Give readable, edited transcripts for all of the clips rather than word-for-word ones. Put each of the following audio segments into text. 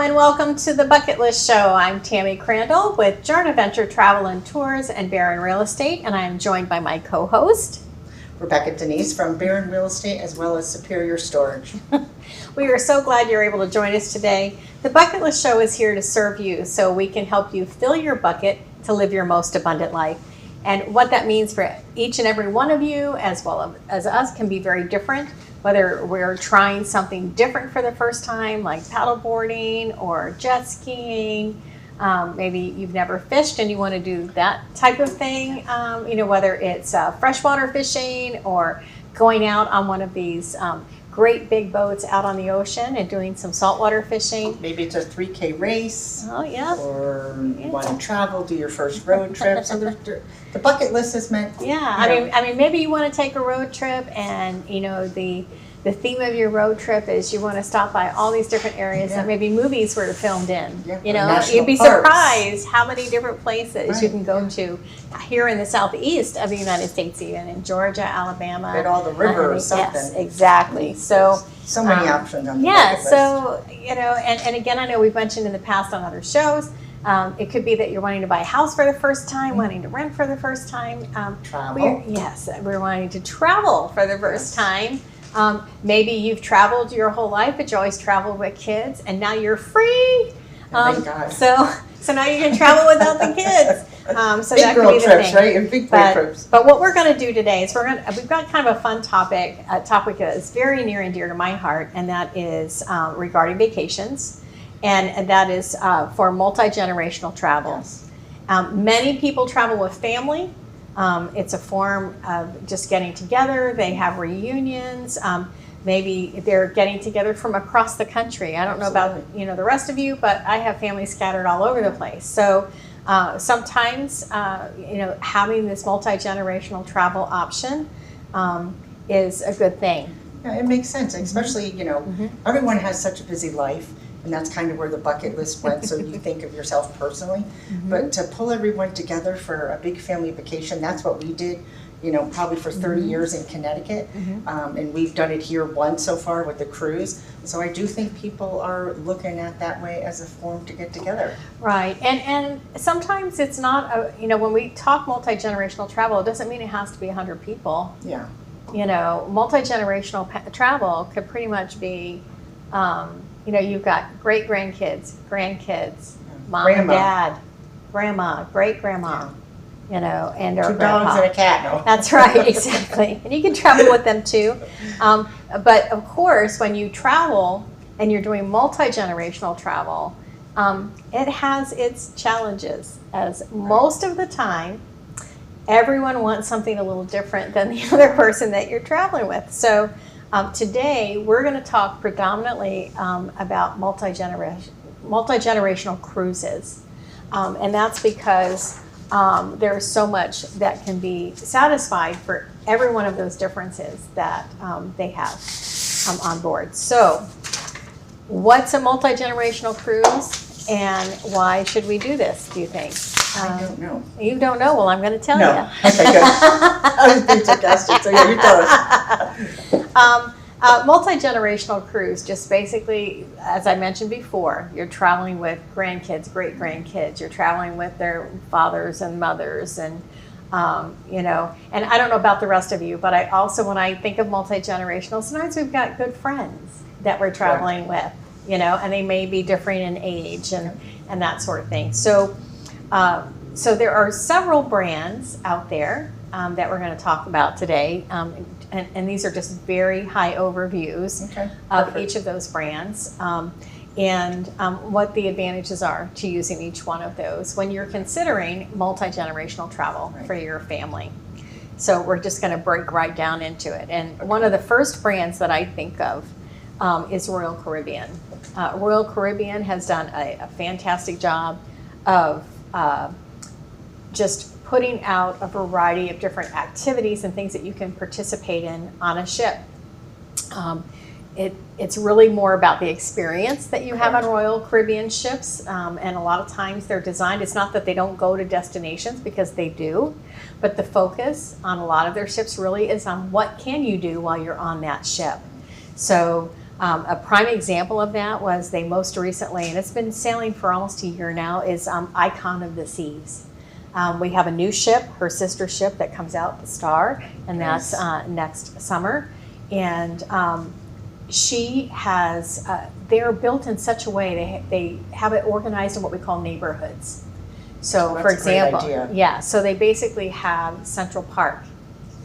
and welcome to the Bucket List Show. I'm Tammy Crandall with Journ Adventure Travel and Tours and Barron Real Estate, and I'm joined by my co-host, Rebecca Denise from Barron Real Estate, as well as Superior Storage. We are so glad you're able to join us today. The Bucket List Show is here to serve you so we can help you fill your bucket to live your most abundant life. And what that means for each and every one of you, as well as us, can be very different. Whether we're trying something different for the first time, like paddleboarding or jet skiing, maybe you've never fished and you want to do that type of thing, whether it's freshwater fishing or going out on one of these great big boats out on the ocean and doing some saltwater fishing. Maybe it's a 3K race. Oh, yeah. Or you want to travel, do your first road trip. So the bucket list is meant. Yeah, I mean, maybe you want to take a road trip, and the theme of your road trip is you want to stop by all these different areas that maybe movies were filmed in. Yeah, You'd be parks. surprised how many different places you can go to here in the southeast of the United States, even in Georgia, Alabama. At all the river or something. Yes, exactly. So many options on the bucket list. So and again, I know we've mentioned in the past on other shows. It could be that you're wanting to buy a house for the first time, wanting to rent for the first time. Travel. We're wanting to travel for the first time. Maybe you've traveled your whole life, but you always traveled with kids, and now you're free. Thank God. So now you can travel without the kids. So big that girl could be the trips, thing. right? And big boy trips. But what we're going to do today is we've got kind of a fun topic, a topic that is very near and dear to my heart, and that is regarding vacations, and that is for multi-generational travel. Yes. Many people travel with family. It's a form of just getting together. They have reunions. Maybe they're getting together from across the country. I don't know about the rest of you, but I have family scattered all over the place. So sometimes having this multi-generational travel option is a good thing. Yeah, it makes sense, especially everyone has such a busy life. And that's kind of where the bucket list went, so you think of yourself personally. But to pull everyone together for a big family vacation, that's what we did, probably for 30 years in Connecticut. And we've done it here once so far with the cruise. So I do think people are looking at that way as a form to get together. Right, and sometimes it's not, when we talk multi-generational travel, it doesn't mean it has to be 100 people. Yeah. Multi-generational travel could pretty much be, you've got great-grandkids, grandkids, mom and dad, grandma, great-grandma, and our 2 dogs and a cat. No. That's right, exactly. And you can travel with them too. But of course, when you travel and you're doing multi-generational travel, it has its challenges, as most of the time, everyone wants something a little different than the other person that you're traveling with. So today, we're going to talk predominantly about multi-generational cruises. And that's because there's so much that can be satisfied for every one of those differences that they have on board. So what's a multi-generational cruise, and why should we do this, do you think? I don't know. You don't know? Well, I'm going to tell you. Okay, good. I was being sarcastic, so yeah, you tell us. Multi-generational cruise, just basically, as I mentioned before, you're traveling with grandkids, great-grandkids. You're traveling with their fathers and mothers, and and I don't know about the rest of you, but I also, when I think of multi-generational, sometimes we've got good friends that we're traveling with, and they may be differing in age and that sort of thing. So there are several brands out there that we're going to talk about today, and these are just very high overviews of each of those brands, and what the advantages are to using each one of those when you're considering multi-generational travel for your family. So we're just going to break right down into it. And one of the first brands that I think of is Royal Caribbean. Royal Caribbean has done a fantastic job of just putting out a variety of different activities and things that you can participate in on a ship. It's really more about the experience that you have on Royal Caribbean ships, and a lot of times they're designed, it's not that they don't go to destinations, because they do, but the focus on a lot of their ships really is on what can you do while you're on that ship. So A prime example of that was they most recently, and it's been sailing for almost a year now, is Icon of the Seas. We have a new ship, her sister ship, that comes out, the Star, and that's next summer. And she has, they're built in such a way, they have it organized in what we call neighborhoods. So, Well, for that's a great example, idea. yeah, so they basically have Central Park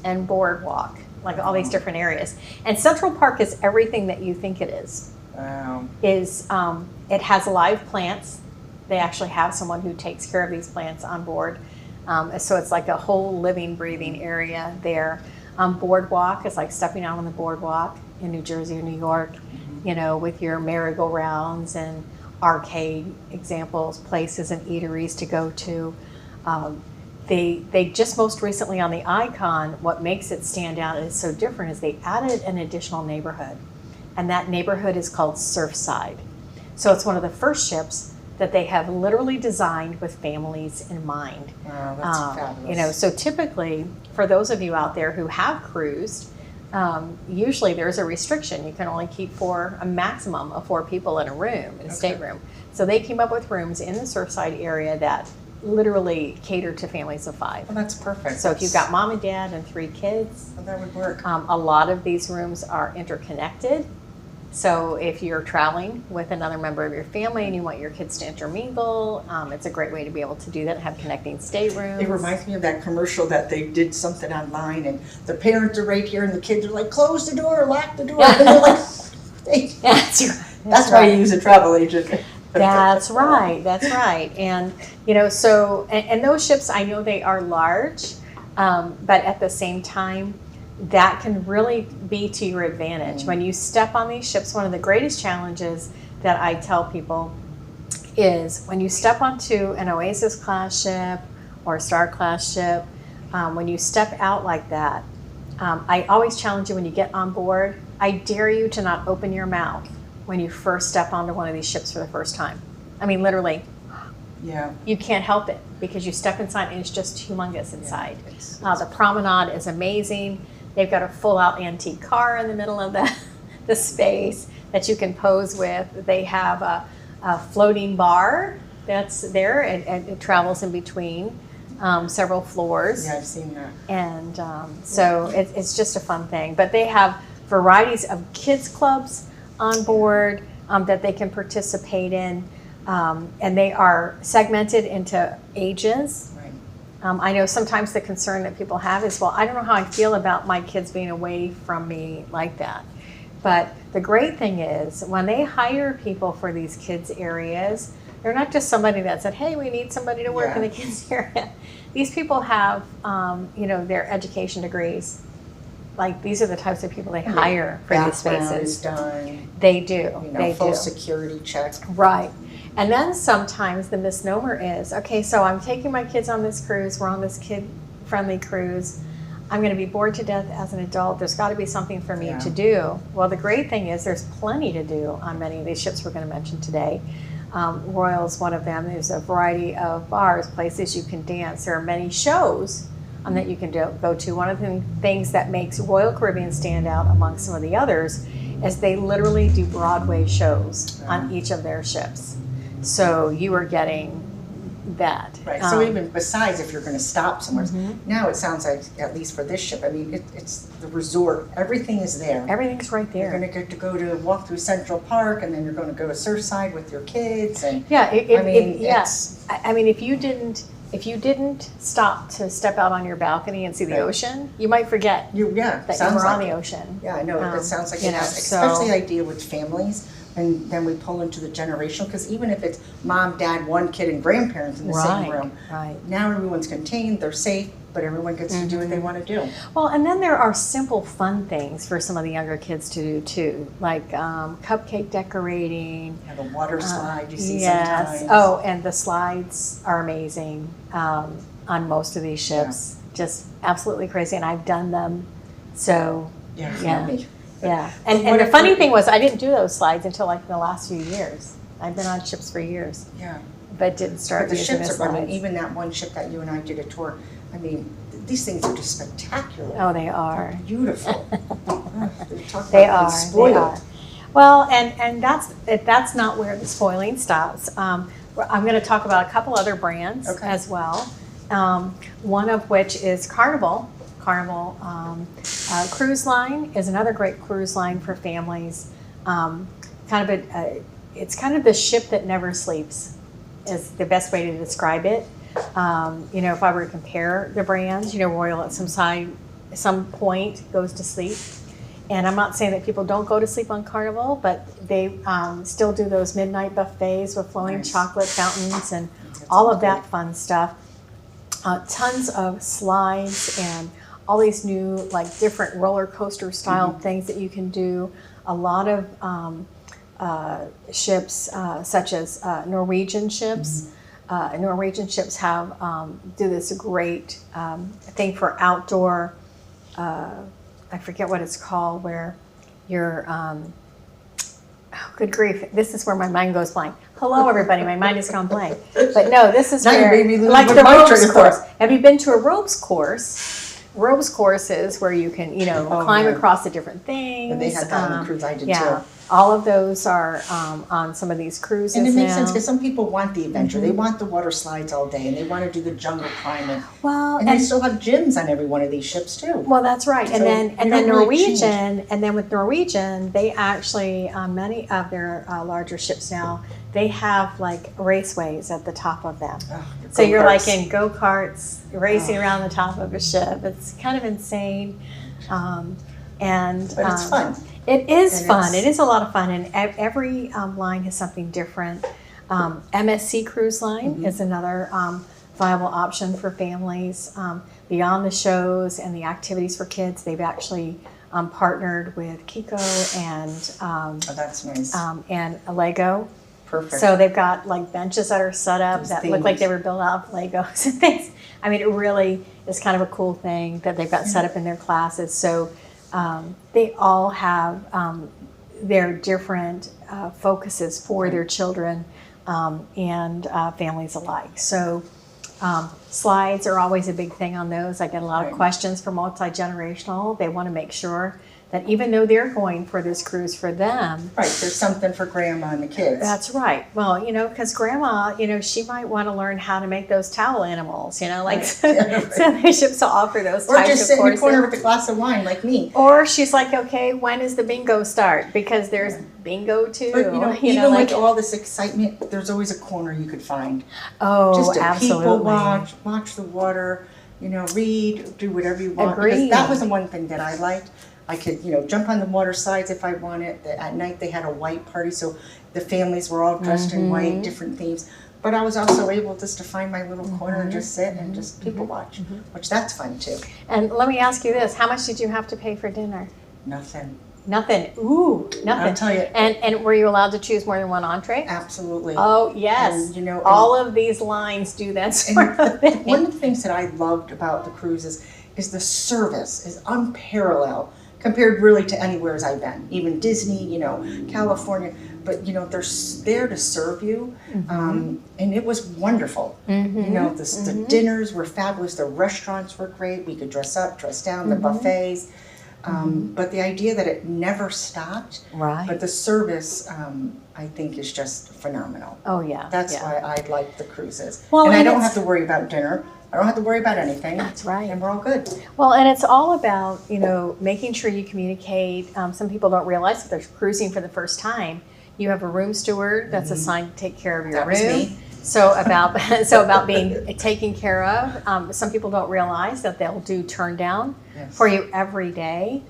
and Boardwalk, like all these different areas. And Central Park is everything that you think it is. Wow. It has live plants. They actually have someone who takes care of these plants on board. So it's like a whole living, breathing area there. Boardwalk is like stepping out on the boardwalk in New Jersey or New York, you know, with your merry-go-rounds and arcade examples, places and eateries to go to. They just most recently on the Icon, what makes it stand out and is so different is they added an additional neighborhood. And that neighborhood is called Surfside. So it's one of the first ships that they have literally designed with families in mind. Wow, that's fabulous. You know, so typically, for those of you out there who have cruised, usually there's a restriction. You can only keep a maximum of 4 people in a room, in a stateroom. So they came up with rooms in the Surfside area that literally cater to families of 5. Well, that's perfect. So if you've got mom and dad and 3 kids, Well, that would work. a lot of these rooms are interconnected. So if you're traveling with another member of your family and you want your kids to intermingle, it's a great way to be able to do that and have connecting staterooms. It reminds me of that commercial that they did something online and the parents are right here and the kids are like, close the door, lock the door. And they're like, that's why you use a travel agent. That's right. That's right. And, you know, so, and those ships, I know they are large, but at the same time, that can really be to your advantage. When you step on these ships, one of the greatest challenges that I tell people is when you step onto an Oasis class ship or a Star class ship, when you step out like that, I always challenge you when you get on board, I dare you to not open your mouth when you first step onto one of these ships for the first time. I mean, literally, you can't help it because you step inside and it's just humongous inside. The promenade is amazing. They've got a full-out antique car in the middle of the space that you can pose with. They have a floating bar that's there, and it travels in between several floors. Yeah, I've seen that. And so it's just a fun thing. But they have varieties of kids clubs on board that they can participate in, and they are segmented into ages. I know sometimes the concern that people have is, well, I don't know how I feel about my kids being away from me like that. But the great thing is when they hire people for these kids areas, they're not just somebody that said, hey, we need somebody to work in the kids area. These people have, you know, their education degrees. Like these are the types of people they hire for these spaces. Done. They do. You know, they full do. security check. Right. And then sometimes the misnomer is, okay, so I'm taking my kids on this cruise. We're on this kid-friendly cruise. I'm going to be bored to death as an adult. There's got to be something for me to do. Well, the great thing is there's plenty to do on many of these ships we're going to mention today. Royal's one of them. There's a variety of bars, places you can dance. There are many shows that you can go to. One of the things that makes Royal Caribbean stand out amongst some of the others is they literally do Broadway shows on each of their ships. So you are getting that. Right. So even besides if you're going to stop somewhere, now it sounds like, at least for this ship, I mean, it's the resort. Everything is there. Everything's right there. You're going to get to go to walk through Central Park, and then you're going to go to Surfside with your kids. And I mean, if you didn't stop to step out on your balcony and see the ocean, you might forget that you were on the ocean. Yeah, I know. It sounds like it has, so, especially the idea with families. And then we pull into the generational, because even if it's mom, dad, one kid, and grandparents in the same room, now everyone's contained, they're safe, but everyone gets to do what they want to do. Well, and then there are simple fun things for some of the younger kids to do too, like cupcake decorating. Yeah, the water slide you see sometimes. Oh, and the slides are amazing on most of these ships. Just absolutely crazy, and I've done them. So yeah, and the funny thing was I didn't do those slides until like in the last few years. I've been on ships for years. Yeah. But didn't start But the using ships the are, slides. I mean, even that one ship that you and I did a tour, I mean, these things are just spectacular. Oh, they are. They're beautiful. They are. Well, and that's not where the spoiling stops. I'm going to talk about a couple other brands as well. One of which is Carnival. Carnival Cruise Line is another great cruise line for families. It's kind of the ship that never sleeps is the best way to describe it. If I were to compare the brands, Royal at some point goes to sleep. And I'm not saying that people don't go to sleep on Carnival, but they still do those midnight buffets with flowing chocolate fountains and all of that fun stuff. Tons of slides and all these new, like, different roller coaster style things that you can do. A lot of ships, such as Norwegian ships. Norwegian ships have do this great thing for outdoor. I forget what it's called, where you're. Oh, good grief! This is where my mind goes blank. Hello, everybody. My mind has gone blank. But no, this is where, like the ropes course. Have you been to a ropes course? Ropes courses where you can, climb across the different things. And they had that on the cruise I did too. All of those are on some of these cruises now. And it makes sense because some people want the adventure. They want the water slides all day, and they want to do the jungle climbing. Well, and they still have gyms on every one of these ships too. Well, that's right. So and then Norwegian, and then with Norwegian, they actually many of their larger ships now, they have like raceways at the top of them. So you're like in go-karts racing around the top of a ship. It's kind of insane, but it's fun. It is fun. It is a lot of fun, and every line has something different. MSC Cruise Line is another viable option for families. Beyond the shows and the activities for kids, they've actually partnered with Kiko and that's nice. And Lego. Perfect. So they've got like benches that are set up that look like they were built out of Legos and things. I mean, it really is kind of a cool thing that they've got set up in their classes. So they all have their different focuses for their children and families alike. So slides are always a big thing on those. I get a lot of questions for multi-generational. They want to make sure that even though they're going for this cruise for them. Right, there's something for grandma and the kids. That's right. Well, because grandma, she might want to learn how to make those towel animals, so the ships will offer those types of courses. Or just sit in the corner with a glass of wine like me. Or she's like, okay, when does the bingo start? Because there's bingo too. But, even with all this excitement, there's always a corner you could find. Oh, just to absolutely. People watch the water, read, do whatever you want. Agreed. Because that was the one thing that I liked. I could, jump on the water slides if I wanted. At night they had a white party, so the families were all dressed in white, different themes. But I was also able just to find my little corner and just sit and just people watch, which that's fun too. And let me ask you this: how much did you have to pay for dinner? Nothing. Nothing. Ooh, nothing. I'll tell you. And were you allowed to choose more than one entree? Absolutely. Oh yes. And, all of these lines do that sort of thing. One of the things that I loved about the cruises is the service is unparalleled. Compared really to anywhere as I've been, even Disney, California, but they're there to serve you, and it was wonderful. The dinners were fabulous, the restaurants were great. We could dress up, dress down, the buffets, but the idea that it never stopped. Right. But the service, I think, is just phenomenal. Oh yeah. That's why I like the cruises, well, and I don't have to worry about dinner. I don't have to worry about anything. That's right. And we're all good. Well, and it's all about, making sure you communicate. Some people don't realize that they're cruising for the first time. You have a room steward that's assigned to take care of your room. That was me. So about being taken care of. Some people don't realize that they'll do turn down for you every day.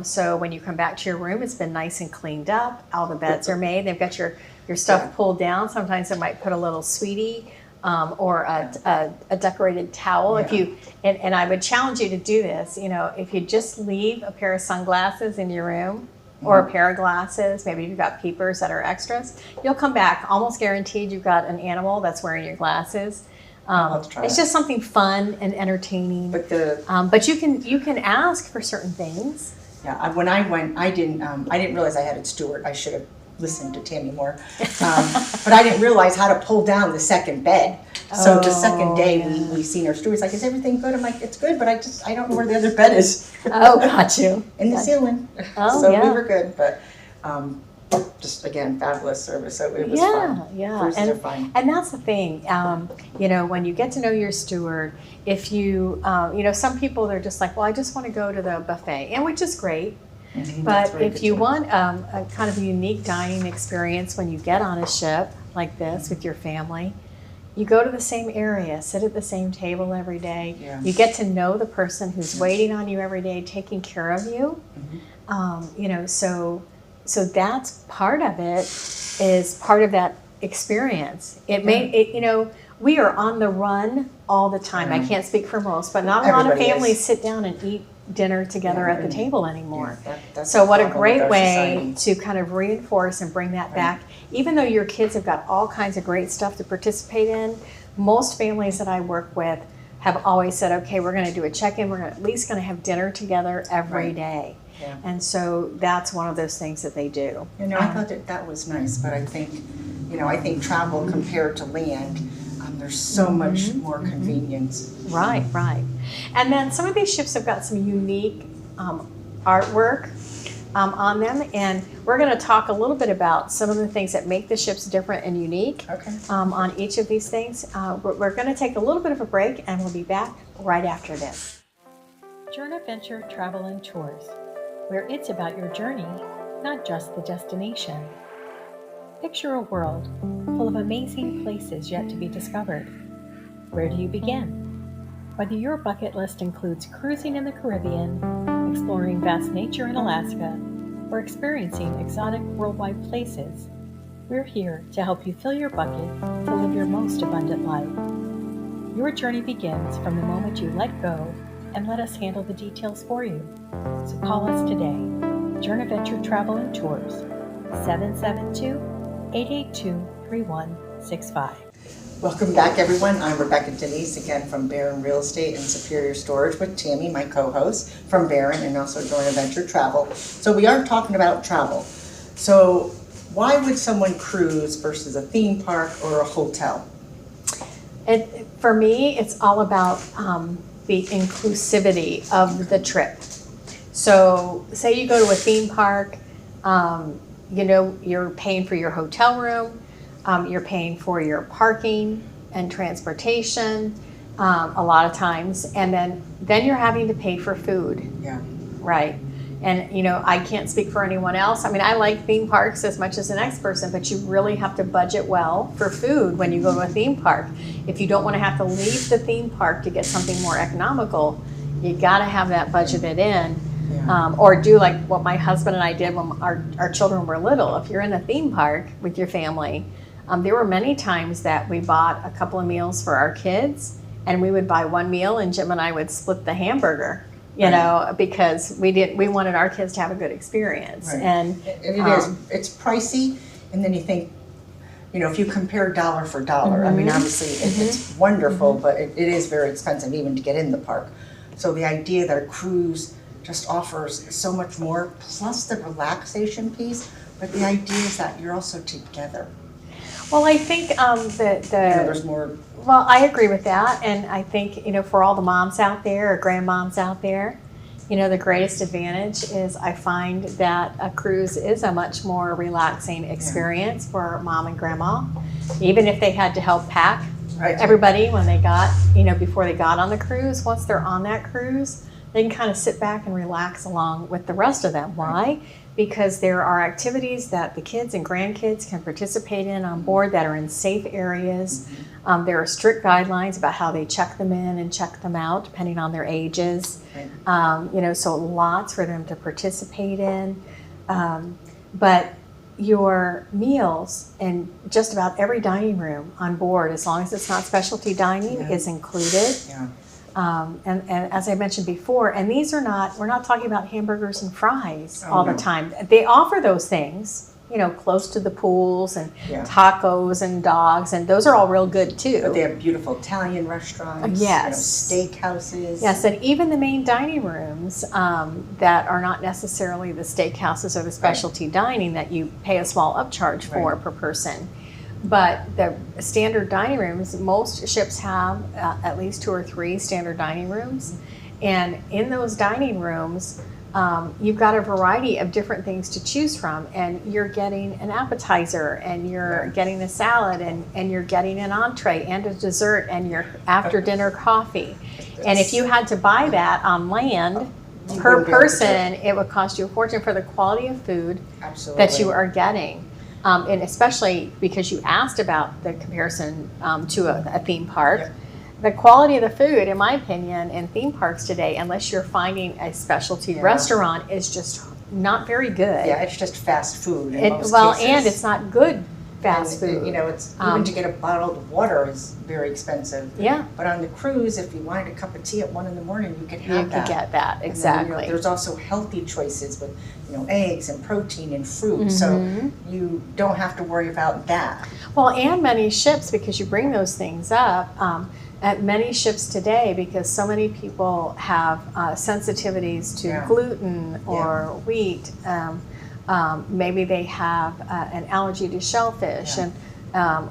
So when you come back to your room, it's been nice and cleaned up. All the beds are made. They've got your stuff pulled down. Sometimes they might put a little sweetie. Or a decorated towel. If you and I would challenge you to do this. If you just leave a pair of sunglasses in your room or a pair of glasses, maybe you've got peepers that are extras, you'll come back almost guaranteed you've got an animal that's wearing your glasses. It's just something fun and entertaining. But you can ask for certain things. Yeah, when I went, I didn't realize I had a steward. I should have listened to Tammy more, but I didn't realize how to pull down the second bed. So the second day we seen our steward's like, "Is everything good?" I'm like, "It's good, but I don't know where the other bed is." Oh, got you. In the ceiling. Oh, so we were good, but just again, fabulous service. So it was fun. Yeah. Cruises are fun. And that's the thing, when you get to know your steward, if you, some people, they're just like, well, I just want to go to the buffet, and which is great. Mhm, that's But very if good you too. want a kind of unique dining experience when you get on a ship like this with your family, you go to the same area, sit at the same table every day. Yeah. You get to know the person who's waiting on you every day, taking care of you. So that's part of it, is part of that experience. We are on the run all the time. I can't speak for most, but not a lot of Everybody families is. sit down and eat dinner together Yeah, at the and- table anymore. That's So the what a problem with great our way society. to kind of reinforce and bring that back. Even though your kids have got all kinds of great stuff to participate in, most families that I work with have always said, okay, we're going to do a check-in. We're at least going to have dinner together every Right. day. Yeah. And so that's one of those things that they do. I thought that was nice, but I think, I think travel compared to land, there's so much more convenience. Right. And then some of these ships have got some unique artwork on them, and we're going to talk a little bit about some of the things that make the ships different and unique Okay. on each of these things. We're going to take a little bit of a break, and we'll be back right after this. Journaventure Travel and Tours, where it's about your journey, not just the destination. Picture a world full of amazing places yet to be discovered. Where do you begin? Whether your bucket list includes cruising in the Caribbean, exploring vast nature in Alaska, or experiencing exotic worldwide places, we're here to help you fill your bucket to live your most abundant life. Your journey begins from the moment you let go and let us handle the details for you. So call us today, Journaventure Travel and Tours, 772-882-3165. Welcome back, everyone. I'm Rebecca Denise, again from Barron Real Estate and Superior Storage, with Tammy, my co-host from Barron, and also Journaventure Travel. So we are talking about travel. So why would someone cruise versus a theme park or a hotel? For me, it's all about the inclusivity of the trip. So say you go to a theme park, you're paying for your hotel room, you're paying for your parking and transportation a lot of times, and then you're having to pay for food. Yeah. Right. And, I can't speak for anyone else. I mean, I like theme parks as much as the next person, but you really have to budget well for food when you go to a theme park. If you don't want to have to leave the theme park to get something more economical, you got to have that budgeted in. Yeah. Or do like what my husband and I did when our children were little. If you're in a theme park with your family, there were many times that we bought a couple of meals for our kids, and we would buy one meal and Jim and I would split the hamburger. Because we wanted our kids to have a good experience. Right. And it's pricey, and then you think, if you compare dollar for dollar, I mean, obviously it's wonderful, but it is very expensive even to get in the park. So the idea that a cruise just offers so much more, plus the relaxation piece, but the idea is that you're also together. well, I think There's more. Well, I agree with that, and I think for all the moms out there or grandmoms out there, the greatest advantage is I find that a cruise is a much more relaxing experience for mom and grandma, even if they had to help pack Right. everybody when they got before they got on the cruise. Once they're on that cruise, they can kind of sit back and relax along with the rest of them. Why? Because there are activities that the kids and grandkids can participate in on board that are in safe areas. There are strict guidelines about how they check them in and check them out depending on their ages. Right. So lots for them to participate in. But your meals in just about every dining room on board, as long as it's not specialty dining, is included. Yeah. And as I mentioned before, and we're not talking about hamburgers and fries all the time. They offer those things, close to the pools and tacos and dogs, and those are all real good too. But they have beautiful Italian restaurants, Yes. Steakhouses. Yes, and even the main dining rooms that are not necessarily the steakhouses or the specialty dining that you pay a small upcharge for per person. But the standard dining rooms, most ships have at least 2 or 3 standard dining rooms. And in those dining rooms, you've got a variety of different things to choose from, and you're getting an appetizer, and you're getting a salad, and you're getting an entree and a dessert, and your after dinner coffee. And if you had to buy that on land per person, it would cost you a fortune for the quality of food that you are getting. And especially because you asked about the comparison to a theme park. Yeah. The quality of the food, in my opinion, in theme parks today, unless you're finding a specialty restaurant, is just not very good. Yeah, it's just fast food in most Well, cases. and it's not good fast food. You know, it's even to get a bottled water is very expensive. Yeah. But on the cruise, if you wanted a cup of tea at 1 a.m, you could have that. You could get that, And then, exactly. there's also healthy choices with, eggs and protein and fruit. So you don't have to worry about that. Well, and many ships, because you bring those things up, at many ships today, because so many people have sensitivities to gluten or wheat, maybe they have an allergy to shellfish and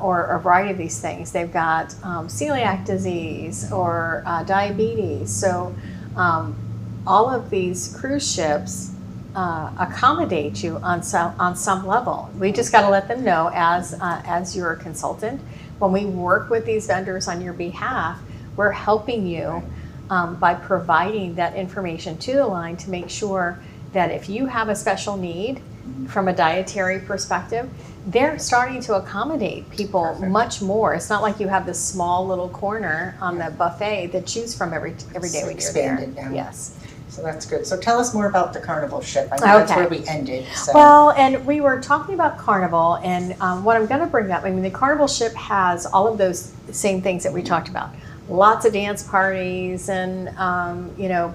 or a variety of these things. They've got celiac disease or diabetes. So all of these cruise ships accommodate you on some level. We just got to let them know as your consultant. When we work with these vendors on your behalf, we're helping you by providing that information to the line to make sure that if you have a special need from a dietary perspective, they're starting to accommodate people much more. It's not like you have this small little corner on the buffet to choose from every day when you're there. Expanded now. Yes. So that's good. So tell us more about the Carnival ship. I know that's where we ended. So. Well, and we were talking about Carnival, and what I'm going to bring up, the Carnival ship has all of those same things that we talked about. Lots of dance parties and,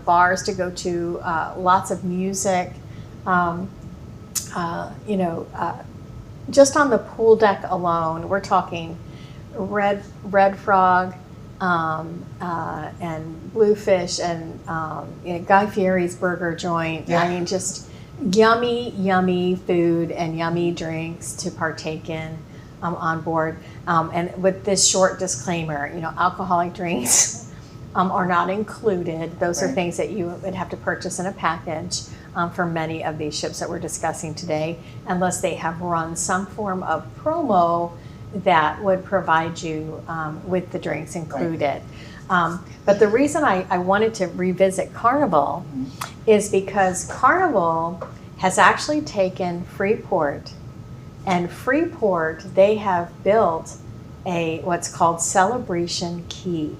bars to go to, lots of music, just on the pool deck alone, we're talking red frog, and bluefish and Guy Fieri's burger joint. Yeah. Just yummy food and yummy drinks to partake in on board. And with this short disclaimer, alcoholic drinks are not included. Those are things that you would have to purchase in a package for many of these ships that we're discussing today, unless they have run some form of promo that would provide you with the drinks included. But the reason I wanted to revisit Carnival is because Carnival has actually taken Freeport, and Freeport, they have built what's called Celebration Key.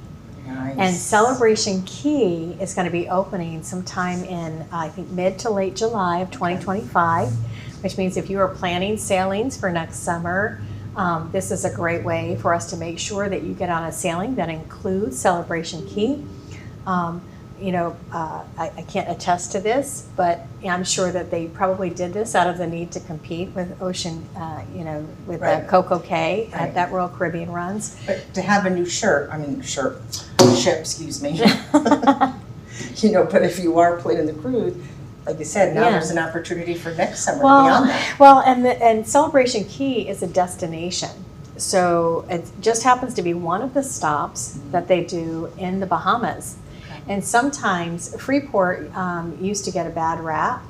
Nice. And Celebration Key is going to be opening sometime in, I think, mid to late July of 2025, which means if you are planning sailings for next summer, this is a great way for us to make sure that you get on a sailing that includes Celebration Key. I can't attest to this, but I'm sure that they probably did this out of the need to compete with Ocean, with the Coco Cay that Royal Caribbean runs. But to have a new ship, excuse me. But if you are planning the cruise, like you said, now there's an opportunity for next summer beyond that. Well, and Celebration Key is a destination. So it just happens to be one of the stops that they do in the Bahamas. And sometimes Freeport used to get a bad rap,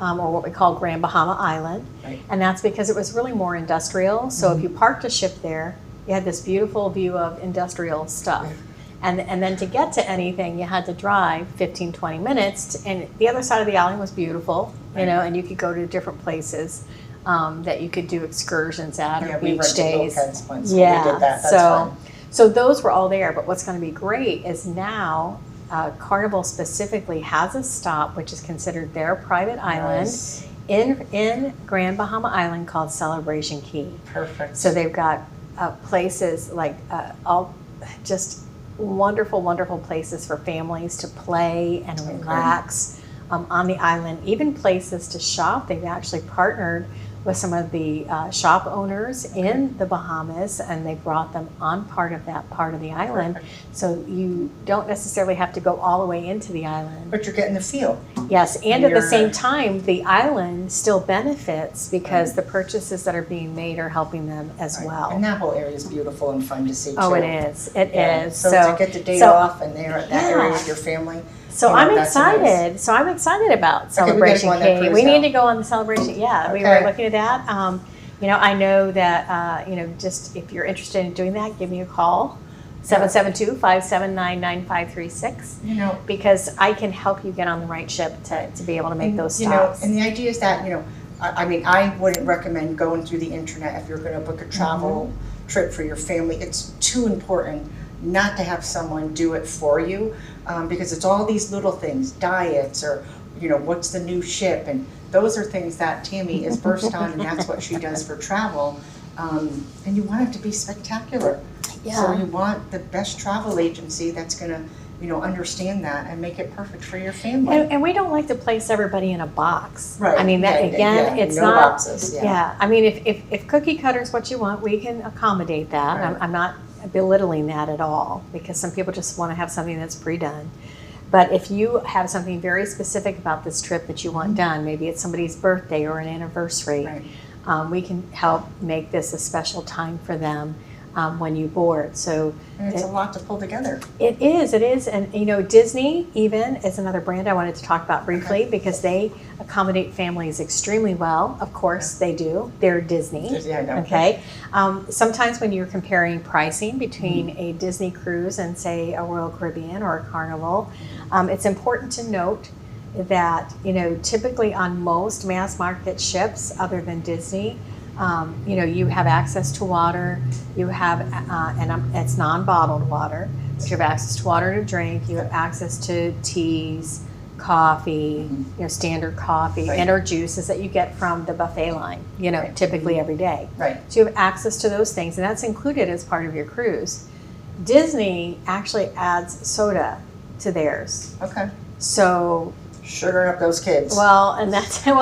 or what we call Grand Bahama Island. Right. And that's because it was really more industrial. So if you parked a ship there, you had this beautiful view of industrial stuff. And then to get to anything, you had to drive 15, 20 minutes. And the other side of the island was beautiful, and you could go to different places that you could do excursions at or beach days. We did that. That's fun. So those were all there. But what's going to be great is now Carnival specifically has a stop, which is considered their private island in Grand Bahama Island called Celebration Key. Perfect. So they've got places like all just wonderful places for families to play and relax on the island, even places to shop. They've actually partnered with some of the shop owners in the Bahamas, and they brought them on part of the island. Perfect. So you don't necessarily have to go all the way into the island. But you're getting the feel. Yes, and at the same time, the island still benefits because the purchases that are being made are helping them as well. And that whole area is beautiful and fun to see too. Oh, it is. It is. So to get the day off and there at that area with your family, So You know, I'm that's nice. excited. So I'm excited about Okay, Celebration we gotta go on that K. cruise We need now. to go on the Celebration. Yeah, we Okay. were looking at that. You know, I know that, you know, just if you're interested in doing that, give me a call, 772-579-9536, You know, because I can help you get on the right ship to be able to make and, those you know, stops. and the idea is that, you know, I mean, I wouldn't recommend going through the internet if you're gonna book a travel trip for your family. It's too important not to have someone do it for you, because it's all these little things, diets, or, you know, what's the new ship, and those are things that Tammy is versed on, and that's what she does for travel. And you want it to be spectacular. So Yeah. you want the best travel agency that's gonna, you know, understand that and make it perfect for your family. And we don't like to place everybody in a box. Right. I mean, that Yeah, again, yeah, it's no not. boxes, Yeah. I mean, if cookie cutter is what you want, we can accommodate that. Right. I'm not belittling that at all, because some people just want to have something that's pre-done. But if you have something very specific about this trip that you want done, maybe it's somebody's birthday or an anniversary, Right. we can help make this a special time for them when you board. So And it's a lot to pull together. it is. And you know, Disney even is another brand I wanted to talk about briefly, because they accommodate families extremely well. Of course they do. They're Disney. Yeah, I know. Okay. Sometimes when you're comparing pricing between a Disney cruise and say a Royal Caribbean or a Carnival, it's important to note that, you know, typically on most mass market ships other than Disney, you know, you have access to water, you have, it's non-bottled water, but you have access to water to drink, you have access to teas, coffee, you know, standard coffee, Right. and or juices that you get from the buffet line, you know, Right. typically every day. Right. So you have access to those things, and that's included as part of your cruise. Disney actually adds soda to theirs. Okay. So, Sugar up those kids. well, and that's, and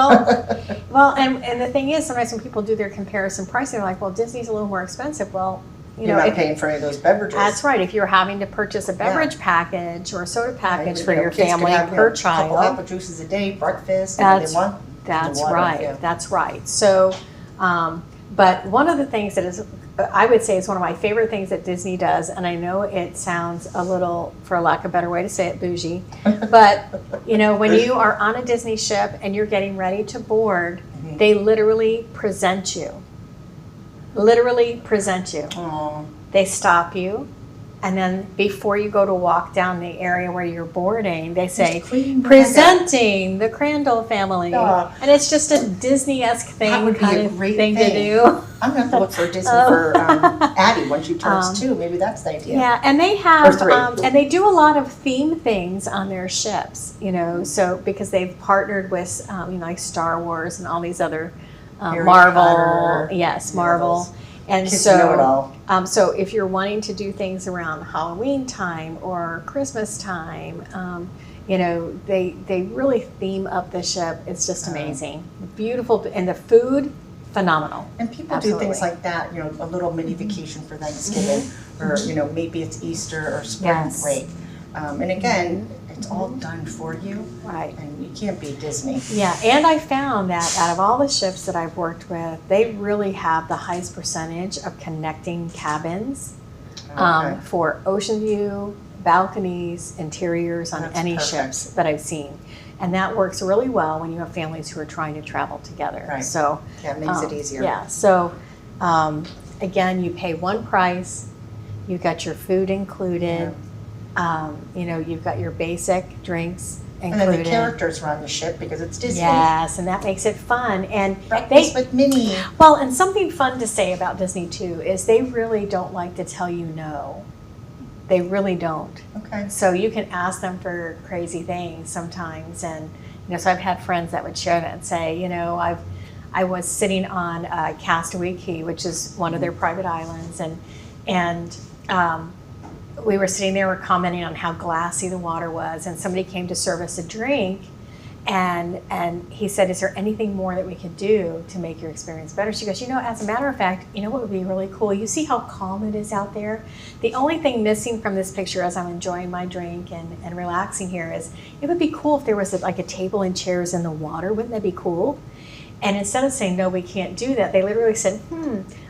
the thing is, sometimes when people do their comparison pricing, they're like, well, Disney's a little more expensive. Well, you You're know, not if, paying for any of those beverages. that's right. If you're having to purchase a beverage package or a soda package for You know, your kids can family have, you per know, a couple child, apple juices a day, breakfast, and That's- they want that's the water, right. yeah. That's right. So, but one of the things that is, I would say, is one of my favorite things that Disney does, and I know it sounds a little, for lack of a better way to say it, bougie, but you know, when you are on a Disney ship and you're getting ready to board, they literally present you. Literally present you. Aw. They stop you, and then before you go to walk down the area where you're boarding, they say, Just clean the presenting the Crandall family. Aw. And it's just a Disney-esque thing, That would be kind a of great thing to thing. do. I'm gonna have to look for Disney Oh. for Addie when she turns 2. Maybe that's the idea. Yeah, and they have, Or 3. and they do a lot of theme things on their ships, you know, so because they've partnered with, you know, like Star Wars and all these other, Harry Marvel, Potter, yes, you know, Marvel. those And kids know it so, all. so if you're wanting to do things around Halloween time or Christmas time, you know, they really theme up the ship. It's just amazing, beautiful, and the food, phenomenal. And people Absolutely. do things like that, you know, a little mini vacation for Thanksgiving, or, you know, maybe it's Easter or spring Yes. break. And again, it's all done for you, Right. and you can't beat Disney. Yeah, and I found that out of all the ships that I've worked with, they really have the highest percentage of connecting cabins Okay. for ocean view, balconies, interiors on That's any perfect. ships that I've seen. And that works really well when you have families who are trying to travel together. Right. So Yeah, it makes it easier. Yeah. So again, you pay one price. You got your food included. You know, you've got your basic drinks And included. then the characters run the ship because it's Disney. Yes, and that makes it fun. And Breakfast with Minnie. well, and something fun to say about Disney too is they really don't like to tell you no. They really don't. Okay. So you can ask them for crazy things sometimes, and you know. So I've had friends that would share that and say, you know, I was sitting on Castaway Key, which is one of their private islands, and we were sitting there, we're commenting on how glassy the water was, and somebody came to serve us a drink, and he said, is there anything more that we could do to make your experience better? She goes, you know, as a matter of fact, you know what would be really cool? You see how calm it is out there? The only thing missing from this picture as I'm enjoying my drink and relaxing here is, it would be cool if there was like a table and chairs in the water. Wouldn't that be cool? And instead of saying, no, we can't do that, they literally said,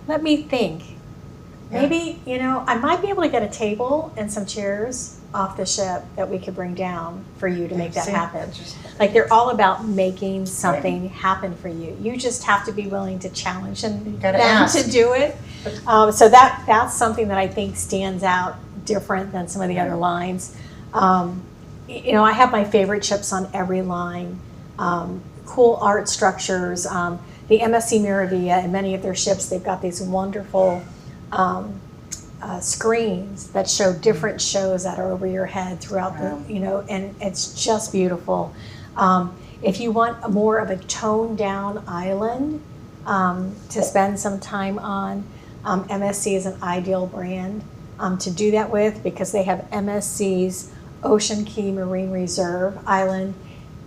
let me think. Yeah. Maybe, you know, I might be able to get a table and some chairs off the ship that we could bring down for you to make that See? happen. Like they're all about making something happen for you. You just have to be willing to challenge them to do it. So that's something that I think stands out different than some of the other lines. You know, I have my favorite ships on every line. Cool art structures. The MSC Miravia and many of their ships, they've got these wonderful screens that show different shows that are over your head throughout the, you know, and it's just beautiful. If you want more of a toned down island to spend some time on, MSC is an ideal brand to do that with, because they have MSC's Ocean Key Marine Reserve Island,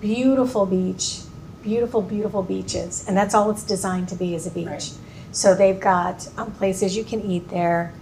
beautiful beach, beautiful, beautiful beaches, and that's all it's designed to be, is a beach. Right. So they've got places you can eat there.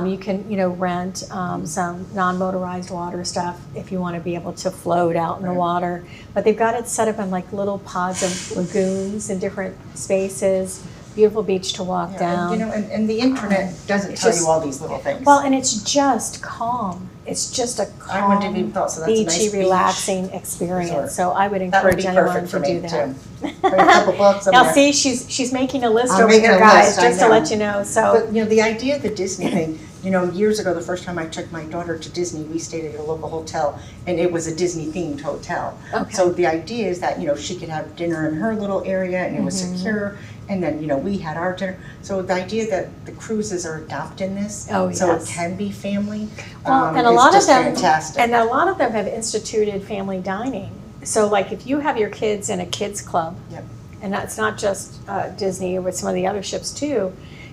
You can, you know, rent some non-motorized water stuff if you want to be able to float out in the water. But they've got it set up in like little pods of lagoons in different spaces. Beautiful beach to walk down. And, you know, and the internet doesn't tell you all these little things. Well, and it's just calm. It's just a calm, I wouldn't have even thought, so that's a nice beachy, beach relaxing experience. resort. So I would That would encourage be anyone perfect to for do me that. too. Put a couple books on Now there. see, she's making a list I'm over making here, a guys, list, I just to know. let you know. So But you know, the idea of the Disney thing, you know, years ago, the first time I took my daughter to Disney, we stayed at a local hotel, and it was a Disney themed hotel. Okay. So the idea is that, you know, she could have dinner in her little area, and it was secure, and then, you know, we had our dinner. So the idea that the cruises are adopting this, so it can be family, well, and a is lot of just them, fantastic. and a lot of them have instituted family dining. So like if you have your kids in a kids club, Yep. and that's not just Disney, or with some of the other ships too.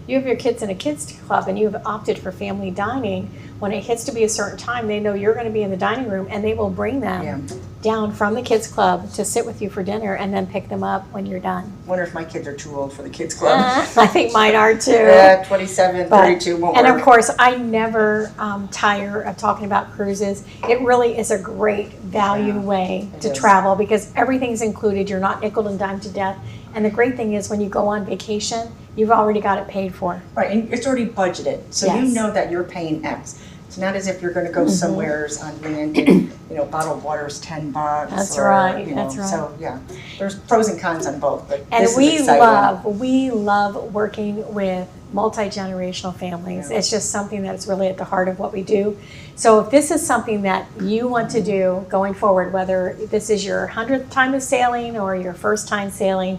You have your kids in a kids club and you have opted for family dining. When it hits to be a certain time, they know you're going to be in the dining room, and they will bring them down from the kids club to sit with you for dinner and then pick them up when you're done. Wonder if my kids are too old for the kids club. I think mine are too. Yeah, 27, 32 won't And work. of course, I never tire of talking about cruises. It really is a great value way it to is. travel, because everything's included. You're not nickel and dime to death. And the great thing is when you go on vacation, you've already got it paid for. Right, and it's already budgeted, so you Yes. know that you're paying X. It's not as if you're gonna go somewheres on land and, you know, bottled water's $10. That's or, right, you know, that's right. So, yeah, there's pros and cons on both, but And this is we exciting. love working with multi-generational families. Yeah. It's just something that's really at the heart of what we do. So if this is something that you want to do going forward, whether this is your 100th time of sailing or your first time sailing,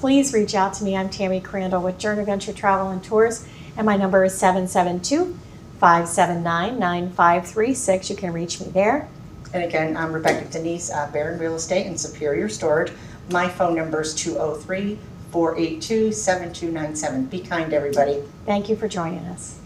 please reach out to me. I'm Tammy Crandall with Journey Venture Travel and Tours, and my number is 772-579-9536. You can reach me there. And again, I'm Rebecca Denise, Barron Real Estate and Superior Storage. My phone number is 203-482-7297. Be kind, everybody. Thank you for joining us.